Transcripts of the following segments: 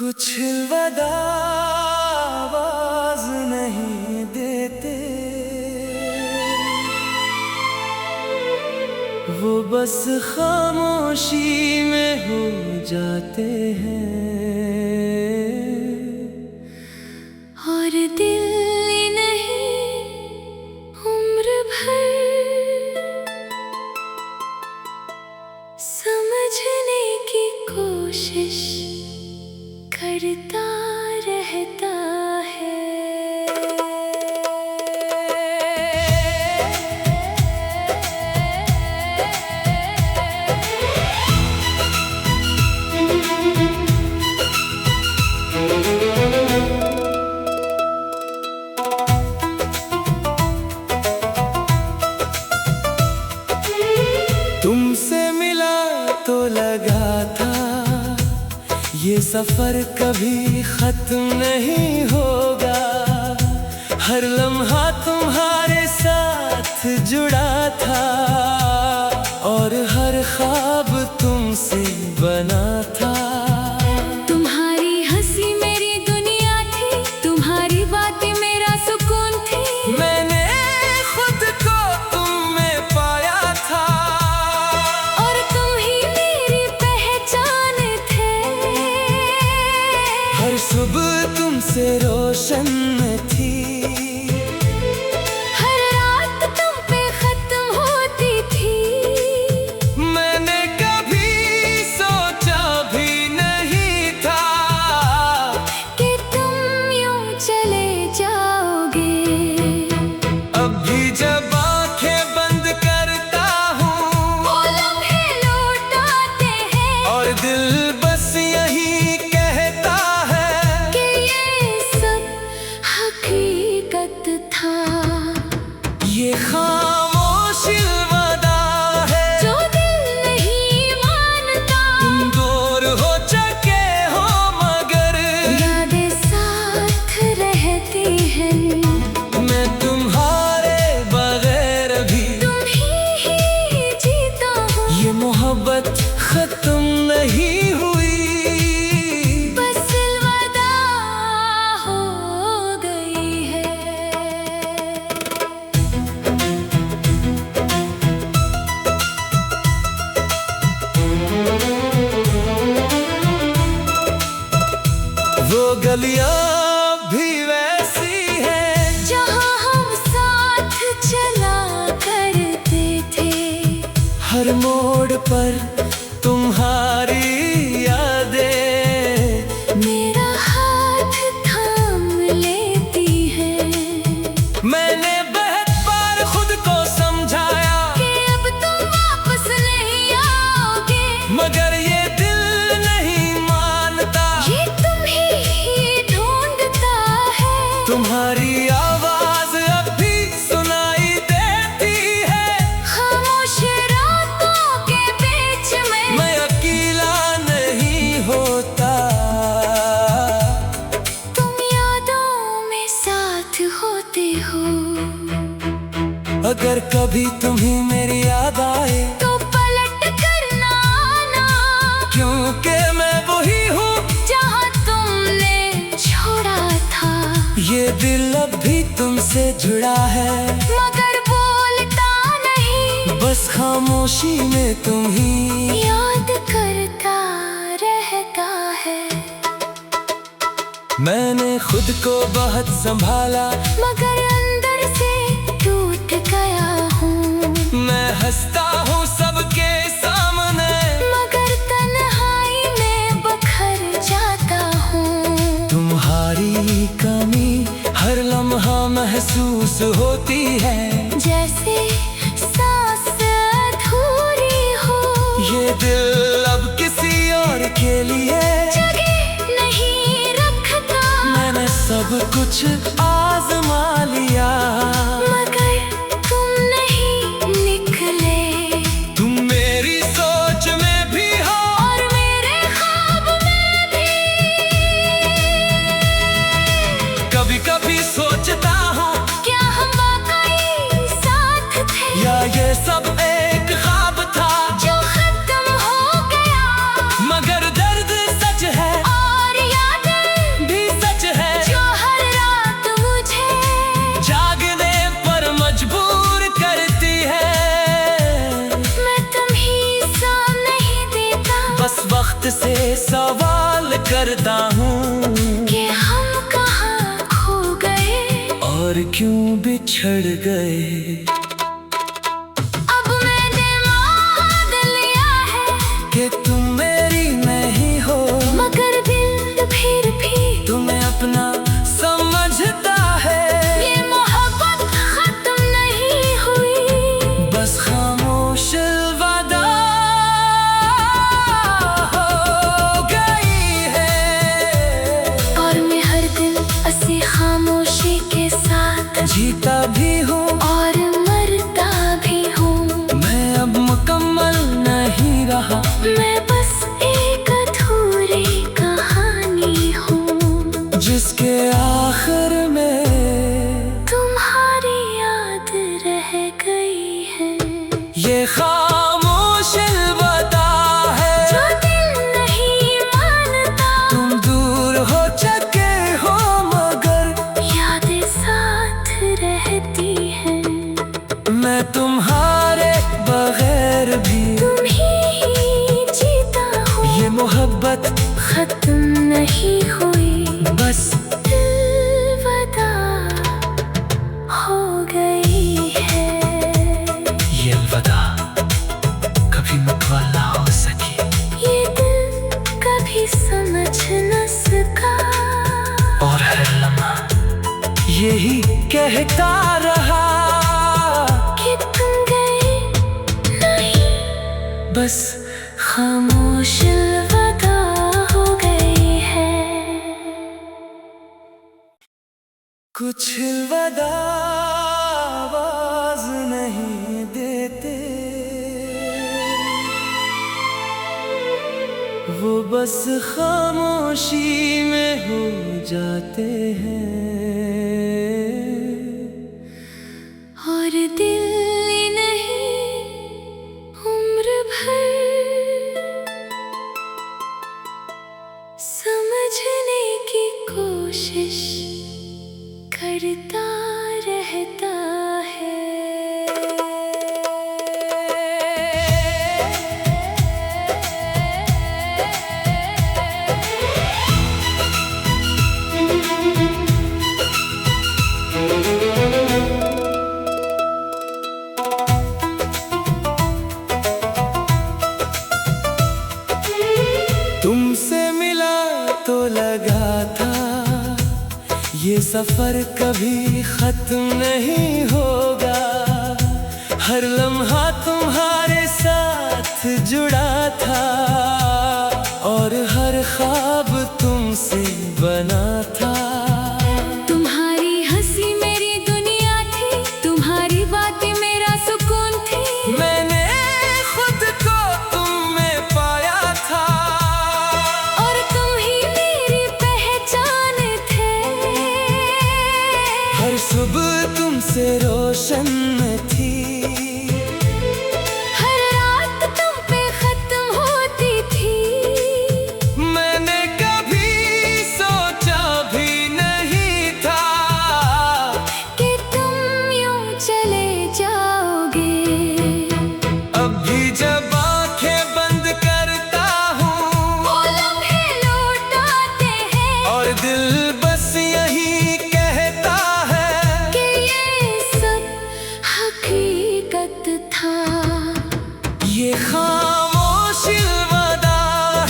कुछ अलविदा आवाज नहीं देते, वो बस खामोशी में हो जाते हैं। और दिल नहीं उम्र भर समझने की कोशिश करता रहता है। तुमसे मिला तो लगा था ये सफर कभी खत्म नहीं होगा। हर लम्हा तुम्हारे साथ जुड़ा था और हर ख्वाब तुमसे बना था। तुम्हारी हंसी मेरी दुनिया थी, तुम्हारी बातें मेरा सुकून थी। मैंने खुद को तुम में पाया था और तुम ही मेरी पहचान थे। हर सुबह तुमसे रोशन थी, हर रात तुम पे खत्म होती थी। मैंने कभी सोचा भी नहीं था कि तुम यूं चले जाओगे। अब भी जब आंखें बंद करता हूँ वो लम्हे लौट आते हैं और दिल बस यही कहता है कि ये सब हकीकत था। ये खामोश अलविदा है जो दिल नहीं मानता, तुम दूर हो चुके हो मगर यादें साथ रहती हैं। मैं तुम्हारे बगैर भी तुम ही जीता हूँ, ये मोहब्बत खत्म नहीं हुई। बस अलविदा हो गई है। वो गलियां भी वैसी हैं जहाँ हम साथ चला करते थे। हर मोड़ पर तुम्हारी यादें मेरा हाथ थाम लेती है मैंने बहुत बार खुद को समझाया कि अब तुम वापस नहीं आओगे। मगर ये दिल नहीं मानता। ये तुम ही ढूंढता है, तुम्हारी आवाज अब भी सुनाई देती है। खामोश रातों के बीच में मैं अकेला नहीं होता, तुम यादों में साथ होते हो। अगर कभी तुम्हें मेरी याद आए तो पलट कर ना आना, क्योंकि मैं वही हूँ जहाँ तुमने छोड़ा था। ये दिल अब भी तुमसे जुड़ा है, मगर बोलता नहीं, बस खामोशी में तुम ही याद करता रहता है। मैंने खुद को बहुत संभाला, मगर अंदर से टूट गया हूँ। मैं हंसता हूँ सबके सामने मगर तन्हाई में बखर जाता हूँ। तुम्हारी कमी हर लम्हा महसूस होती है, जैसे सांस अधूरी हो। ये दिल अब किसी और के लिए जगह नहीं रखता, मैंने सब कुछ आजमा लिया। मगर तुम नहीं निकले। तुम मेरी सोच में भी हो और मेरे ख्वाब में भी। कभी कभी सोचता हूँ क्या हम वाकई साथ थे, या ये सब एक ख्वाब था जो खत्म हो गया। मगर दर्द सच है और याद सवाल करता हूँ कि हम कहाँ खो गए और क्यों बिछड़ गए। अब मैंने मान लिया है कि तुम मेरी नहीं हो, मगर दिल फिर भी तुम्हें अपना समझता है। ये मोहब्बत खत्म नहीं हुई, बस खामोश अलविदा हो गई है। और मैं हर दिन ऐसी खामोशी के साथ जीता भी हूँ और मरता भी हूँ। मैं अब मुकम्मल नहीं रहा, मैं बस एक अधूरी कहानी हूँ, जिसके आखिर में तुम्हारी याद रह गई है। ये खामोश अलविदा है। जो दिल नहीं मानता, तुम दूर हो चुके हो मगर यादें साथ रहती हैं। मैं तुम्हारे बगैर भी तुम ही जीता हूँ, ये मोहब्बत खत्म नहीं हुई, बस अलविदा हो गई है। ये अलविदा कभी मुकम्मल हो सकी। ये दिल कभी समझ न सका, और हर लम्हा यही कहता रहा कि तुम गए नहीं, बस खामोश अलविदा हो गई है। कुछ अलविदा आवाज नहीं देते, वो बस खामोशी में हो जाते हैं। और दिल नहीं उम्र भर समझने की कोशिश करता रहता है। तुमसे मिला तो लगा था ये सफर कभी खत्म नहीं होगा। हर लम्हा तुम्हारे साथ जुड़ा था और हर ख्वाब तुमसे बना था। तुम्हारी हंसी मेरी दुनिया थी, तुम्हारी बातें मेरा सुकून थी। मैंने खुद को तुम में पाया था और तुम ही मेरी पहचान थे। हर सुबह तुमसे रोशन थी, हर रात तुम पे खत्म होती थी। मैंने कभी सोचा भी नहीं था कि तुम यूं चले जाओगे। अब भी जब आंखें बंद करता हूँ वो लम्हे लौट आते हैं और दिल बस यही कहता है कि ये सब हकीकत था। ये खामोश अलविदा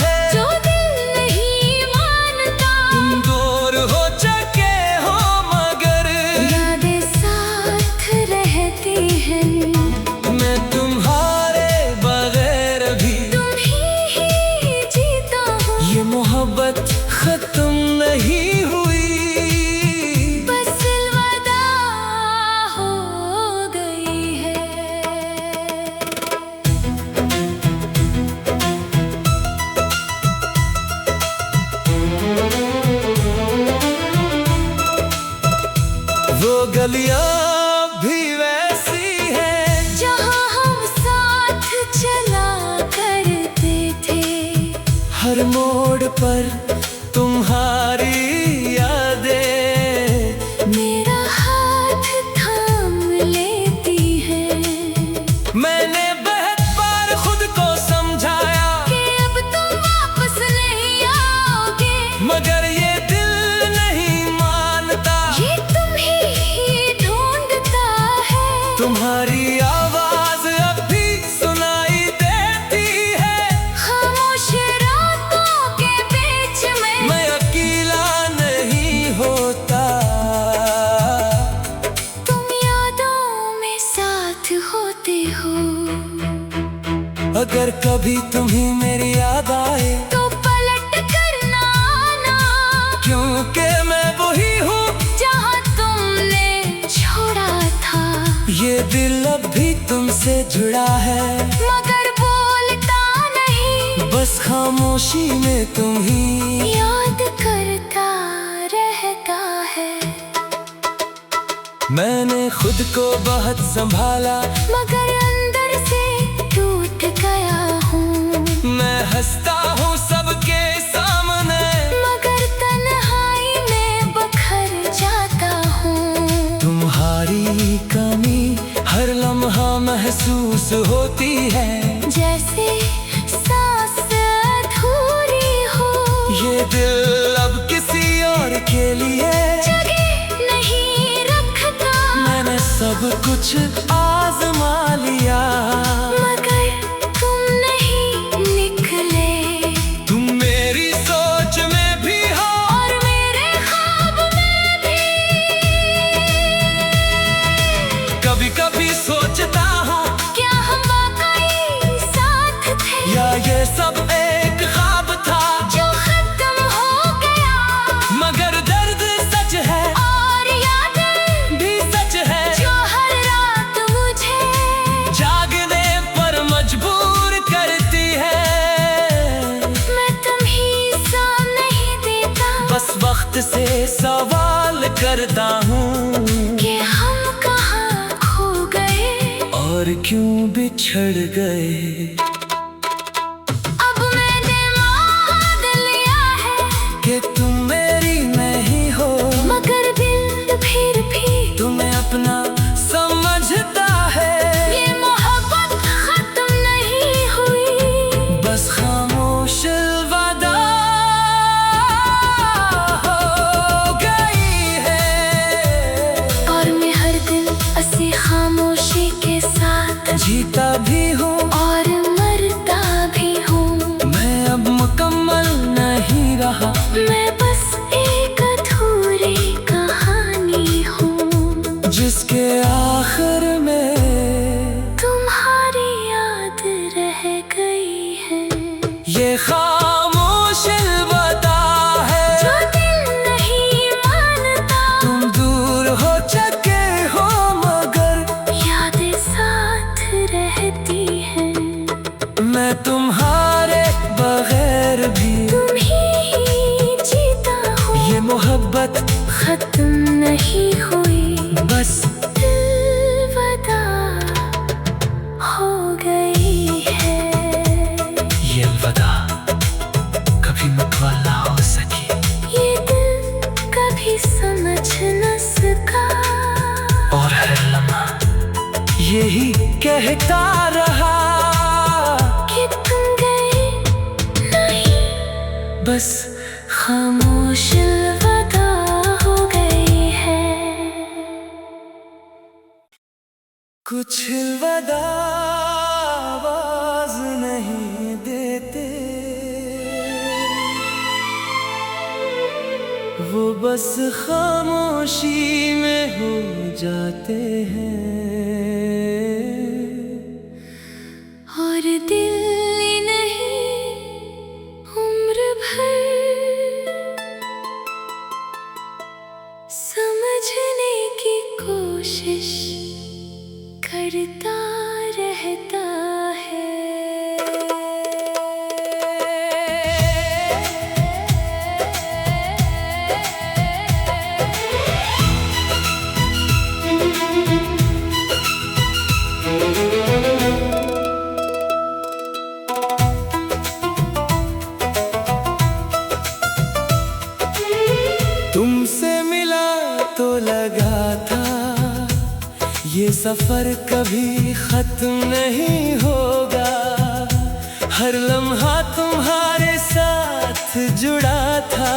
है। जो दिल नहीं मानता, तुम दूर हो चुके हो मगर यादें साथ रहती हैं। मैं तुम्हारे बगैर भी तुम ही जीता हूँ, ये मोहब्बत खत्म नहीं हुई, बस अलविदा हो गई है। वो गलियां भी वैसी हैं जहाँ हम साथ चला करते थे। हर मोड़ पर तुम्हारी यादें मेरा हाथ थाम लेती है मैंने बहुत बार खुद को समझाया कि अब तुम वापस नहीं कभी तुम्हें मेरी याद आए तो पलट कर ना आना, क्योंकि मैं वही हूँ जहाँ तुमने छोड़ा था। ये दिल अब भी तुमसे जुड़ा है, मगर बोलता नहीं, बस खामोशी में तुम ही याद करता रहता है। मैंने खुद को बहुत संभाला, मगर अंदर से टूट गया हूँ। मैं हंसता हूँ सबके सामने, मगर तन्हाई में बखर जाता हूँ। तुम्हारी कमी हर लम्हा महसूस होती है, जैसे सांस अधूरी हो। ये दिल अब किसी और के लिए जगह नहीं रखता, मैंने सब कुछ आजमा लिया, मगर तुम नहीं निकले। तुम मेरी सोच में भी हो और मेरे ख्वाब में भी। कभी कभी सोचता हूँ क्या हम वाकई साथ थे, या ये सब एक ख्वाब था जो खत्म हो गया। मगर दर्द सच है और यादें भी सच है, जो हर रात मुझे जागने पर मजबूर करती है। मैं तुम्हीं सा नहीं देता, बस वक्त से सवाल करता हूँ कि हम कहाँ खो गए और क्यों बिछड़ गए। अब मैंने मान लिया है कि तुम मेरी नहीं हो, मगर दिल फिर भी तुम्हें अपना समझता है। ये मोहब्बत खत्म नहीं हुई, बस खामोश अलविदा हो गई है। और मैं हर दिन ऐसी खामोशी के साथ जीता भी हूँ और मरता भी हूँ। मैं अब मुकम्मल नहीं रहा, मैं बस एक अधूरी कहानी हूँ, जिसके आखिर में तुम्हारी याद रह गई है। ये खामोश अलविदा है। जो दिल नहीं मानता, तुम दूर हो चुके हो मगर यादें साथ रहती हैं। मैं तुम्हारे बगैर भी तुम ही जीता हो, ये मोहब्बत खत्म नहीं हुई, बस अलविदा हो गई है। ये अलविदा कभी मुकम्मल हो सकी, ये दिल कभी समझ न सका, और हर लम्हा यही कहता रहा कि तुम गए नहीं, बस खामोश अलविदा हो गई है। कुछ अलविदा आवाज नहीं देते, वो बस खामोशी में हो जाते हैं। और दिल नहीं उम्र भर समझने की कोशिश करता रहता है। तुमसे मिला तो लगा था ये सफर कभी खत्म नहीं होगा, हर लम्हा तुम्हारे साथ जुड़ा था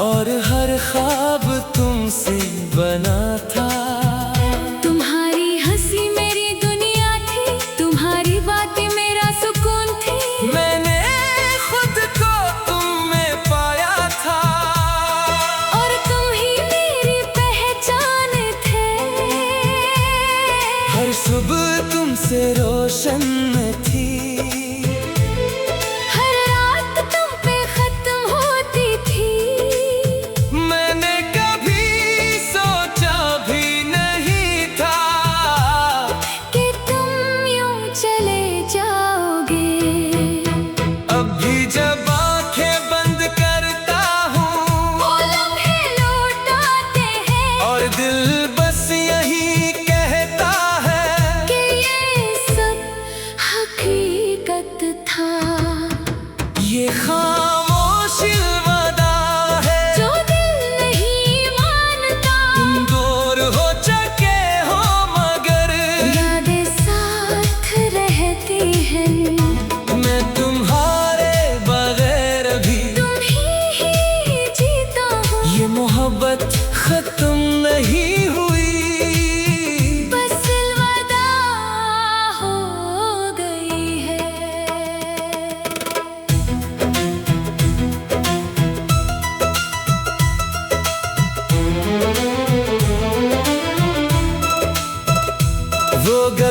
और हर ख्वाब तुमसे बना था। तुम्हारी हंसी मेरी दुनिया थी, तुम्हारी बातें मेरा सुकून थी। मैंने खुद को तुम में पाया था और तुम ही मेरी पहचान थे। हर सुबह तुमसे रोशन थी।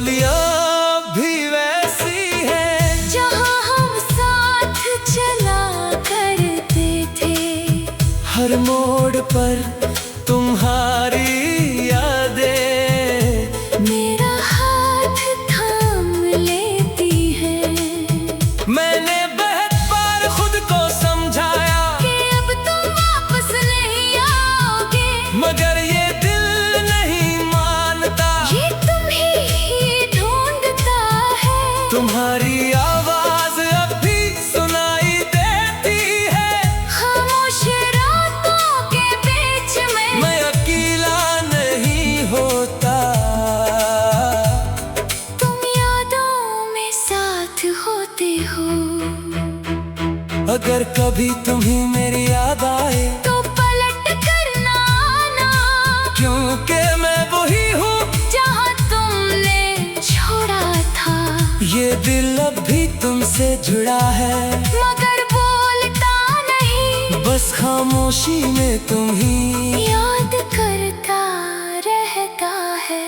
गलियां भी वैसी है जहाँ हम साथ चला करते थे। हर मोड़ पर तुम्हारी यादें मेरा हाथ थाम लेती है। मैंने बहुत बार खुद को समझाया कि अब तुम वापस नहीं आओगे, मगर ये दिल नहीं मानता। ये तुम ही ढूंढता है। तुम्हारी आवाज अब भी सुनाई देती है। खामोश रातों के बीच में मैं अकेला नहीं होता। तुम यादों में साथ होते हो। अगर कभी तुम्हें मेरी याद आए तो पलट कर ना आना, क्योंकि मैं वही हूँ जहाँ तुमने छोड़ा था। ये दिल अब भी तुमसे जुड़ा है, मगर बोलता नहीं, बस खामोशी में तुम ही। याद करता रहता है।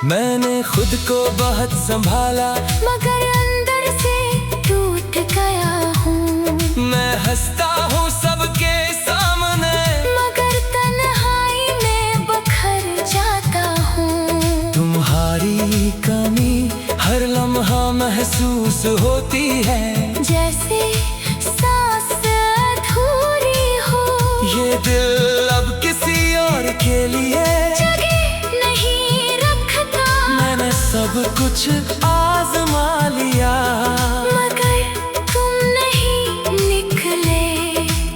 मैंने खुद को बहुत संभाला, मगर अंदर से टूट गया हूँ। मैं हंसता हूँ सबके सामने, मगर तन्हाई में बखर जाता हूँ। तुम्हारी कमी हर लम्हा महसूस होती है। जैसे सांस अधूरी हो, ये दिल अब किसी और के लिए जगह नहीं रखता। मैंने सब कुछ आजमा लिया, मगर तुम नहीं निकले।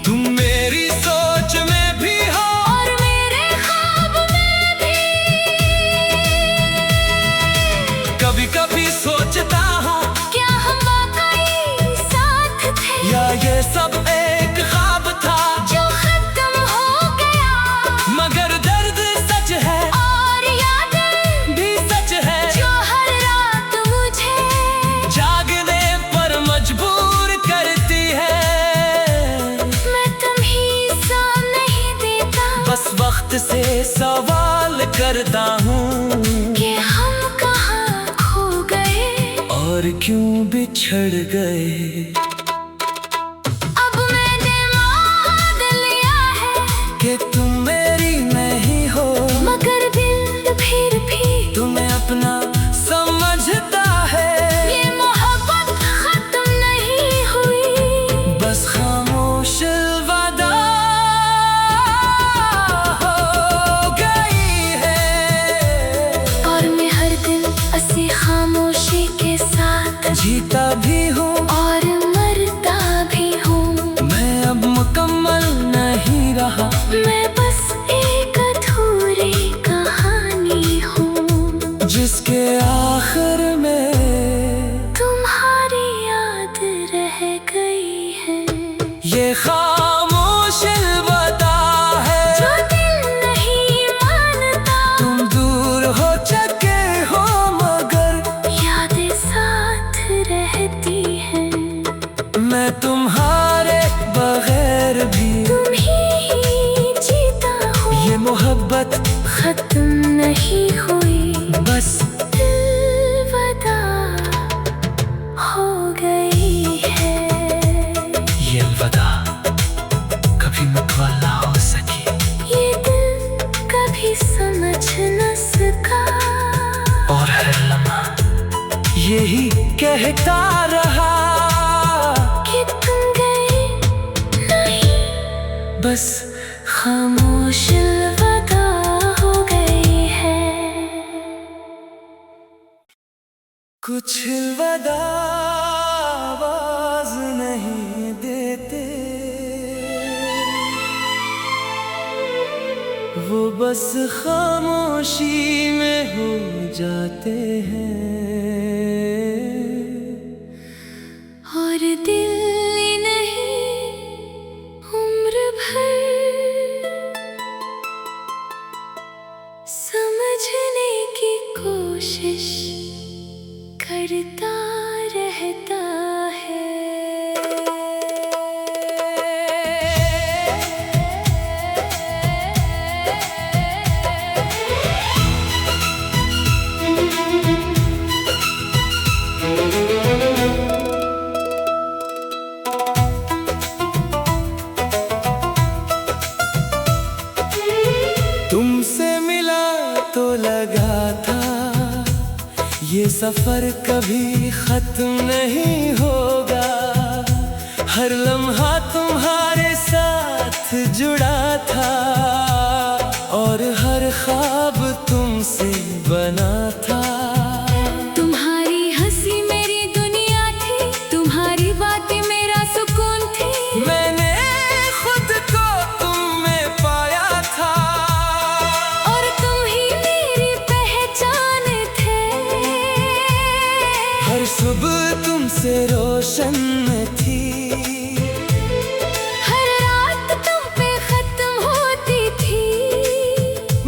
तुम मेरी सोच में भी हो और मेरे ख्वाब में भी। कभी कभी सोचता हूँ क्या हम वाकई साथ थे, या ये सब एक ख्वाब था। जो खत्म हो गया। मगर दर्द सच है और यादें भी सच है, जो हर रात मुझे जागने पर मजबूर करती है। मैं तुम्हीं सा नहीं देता। बस वक्त से सवाल करता हूँ कि हम कहाँ खो गए, और क्यों बिछड़ गए। अब मैंने मान लिया है कि तुम मेरी नहीं हो, मगर दिल फिर भी तुम्हें अपना समझता है। ये मोहब्बत खत्म नहीं हुई। बस खामोश अलविदा हो गई है। और मैं हर दिन ऐसी खामोशी के साथ जीता भी हूँ और मरता भी हूँ। मैं अब मुकम्मल नहीं रहा, मैं बस एक अधूरी कहानी हूँ, जिसके आखिर में तुम्हारी याद रह गई है। ये खामोश अलविदा है। जो दिल नहीं मानता, तुम दूर हो चुके हो, मगर यादें साथ रहती हैं। मैं तुम्हारे बगैर भी तुम ही जीता हो। ये मोहब्बत खत्म नहीं हुई, बस अलविदा हो गई है। ये अलविदा कभी मुतवल्ला हो सकी। ये दिल कभी समझ न सका। और हर लम्हा यही कहता रहा कि तुम गए नहीं, बस खामोश अलविदा हो गई है। कुछ अलविदा आवाज नहीं देते, वो बस खामोशी में हो जाते हैं। और दिल नहीं उम्र भर समझने की कोशिश करता रहता है। सफर कभी खत्म नहीं होगा, हर लम्हा तुम्हारे साथ जुड़ा था और हर ख्वाब तुमसे बना था। तुम्हारी हंसी मेरी दुनिया थी, तुम्हारी बातें मेरा सुकून थी। मैंने खुद को तुम में पाया था और तुम ही मेरी पहचान थे। हर सुबह तुमसे रोशन थी, हर रात तुम पे खत्म होती थी।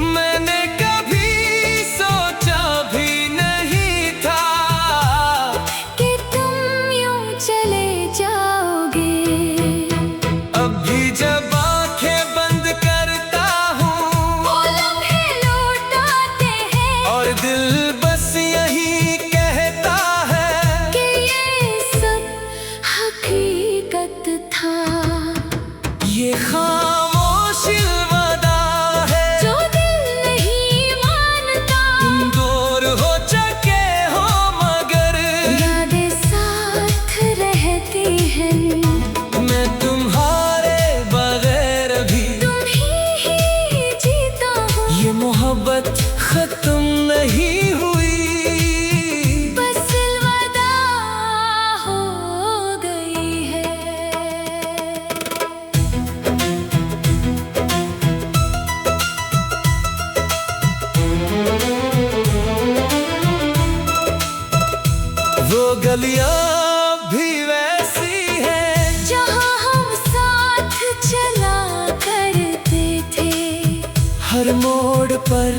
मैंने कभी सोचा भी नहीं था कि तुम यूं चले जाओगे। अब भी जब आंखें बंद करता हूँ वो लम्हे लौट आते हैं और दिल बस यही कहता है कि ये सब हकीकत था। ये खामोश वादा है जो दिल नहीं मानता, तुम दूर हो चुके हो मगर यादें साथ रहती हैं। मैं तुम्हारे बगैर भी तुम ही जीता हूँ, ये मोहब्बत खत्म नहीं हुई। बस अलविदा हो गई है। वो गलियां भी वैसी हैं जहाँ हम साथ चला करते थे, हर मोड़ पर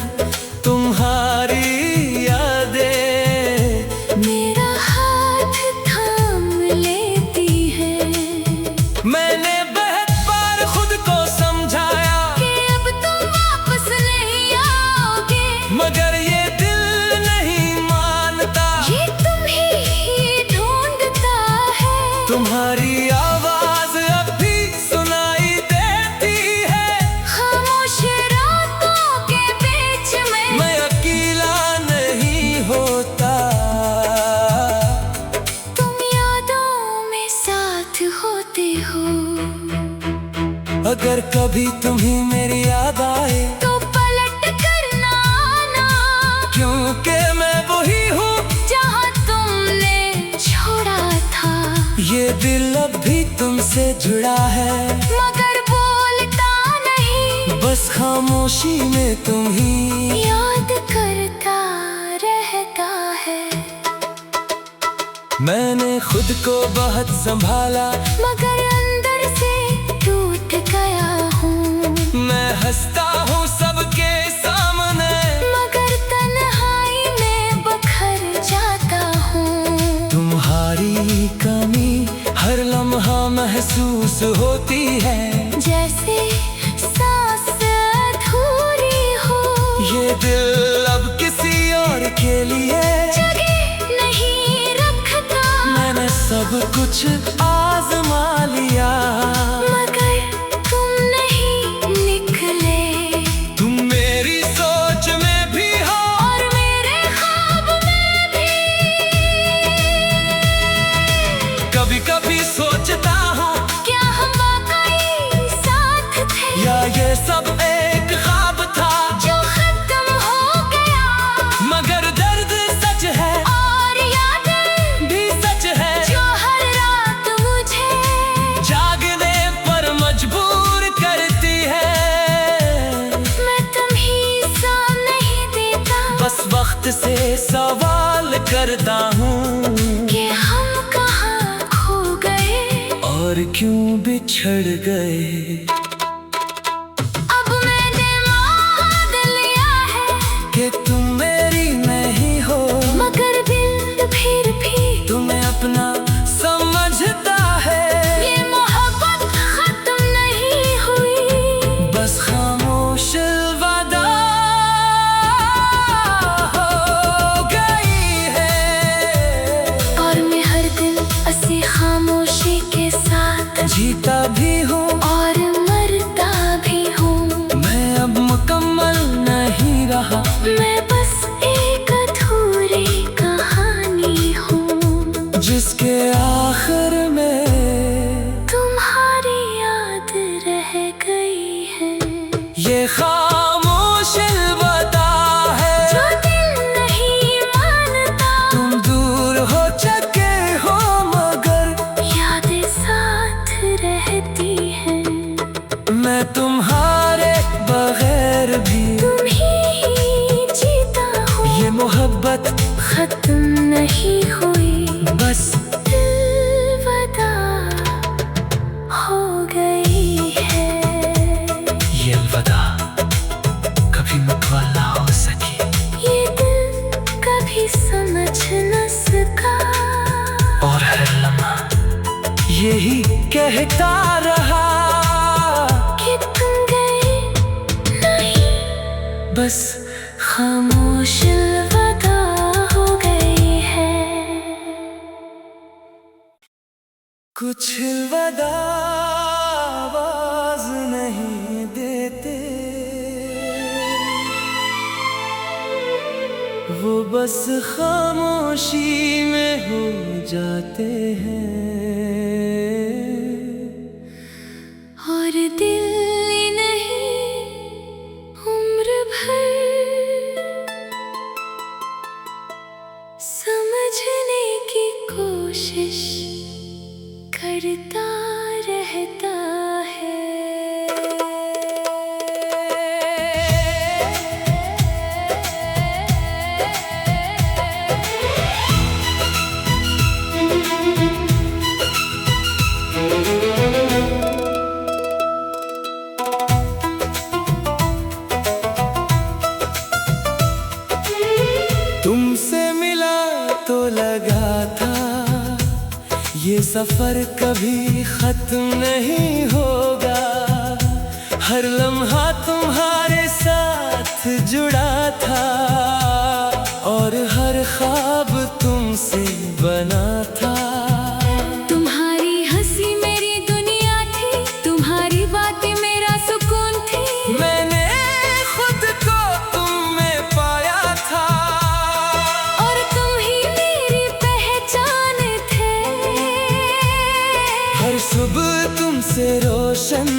तुम्हारी यादें मेरा हाथ थाम लेती है। मैंने बहुत बार खुद को समझाया कि अब तुम वापस नहीं आओगे, मगर ये दिल नहीं मानता। ये तुम ही ढूंढता है। तुम्हारी आवाज अब भी सुनाई देती है। खामोश रातों के बीच में मैं अकेला नहीं होता, तुम यादों में साथ होते हो। अगर कभी तुम्हें मेरी याद आए तो पलट कर ना आना, क्योंकि मैं वही हूँ जहाँ तुमने छोड़ा था। ये दिल अब भी तुमसे जुड़ा है, मगर बोलता नहीं, बस खामोशी में तुम ही याद करता रहता है। मैंने खुद को बहुत संभाला, मगर अंदर से टूट गया हूँ। मैं हंसता हूँ सबके सामने, मगर तन्हाई में बखर जाता हूँ। तुम्हारी कमी हर लम्हा महसूस होती है, जैसे सांस अधूरी हो। ये दिल अब किसी और के लिए जगह नहीं रखता, मैंने सब कुछ आजमा लिया। मगर तुम नहीं निकले। तुम मेरी सोच में भी हो और मेरे ख्वाब में भी। कभी कभी सोचता हूँ क्या हम वाकई साथ थे, या ये सब एक ख्वाब था। जो खत्म हो गया। मगर दर्द सच है और यादें भी सच है, जो हर रात मुझे जागने पर मजबूर करती है। मैं तुम्हीं सा नहीं देता, बस वक्त से सवाल करता हूँ कि हम कहाँ खो गए और क्यों बिछड़ गए। अब मैंने मान लिया है कि तुम मेरी नहीं हो, मगर दिल फिर भी तुम्हें अपना समझता है। ये मोहब्बत खत्म नहीं हुई, बस खामोश वादा हो गई है। और मैं हर दिन ऐसी खामोशी के साथ जीता भी हूँ और मरता भी हूँ। मैं अब मुकम्मल नहीं रहा, मैं बस एक अधूरी कहानी रहती है। मैं तुम्हारे बगैर भी तुम ही जीता हूँ। ये मोहब्बत खत्म नहीं हुई, बस अलविदा हो गई है। ये अलविदा कभी मुकम्मल हो सकी। ये दिल कभी समझ न सका, और हर लम्हा यही कहता रहा कि तुम गए नहीं, बस खामोश अलविदा हो गई है। कुछ अलविदा आवाज नहीं देते, वो बस खामोशी में हो जाते हैं। और दिल नहीं उम्र भर समझने की कोशिश करता रहता है। तुमसे मिला तो लगा था ये सफर कभी खत्म नहीं होगा। हर लम्हा तुम्हारे साथ जुड़ा था, और हर ख्वाब तुमसे बना था। तुम्हारी हंसी मेरी दुनिया थी, तुम्हारी बातें मेरा सुकून थी। मैंने खुद को तुम में पाया था, और तुम ही मेरी पहचान थे। हर सुबह तुमसे रोशन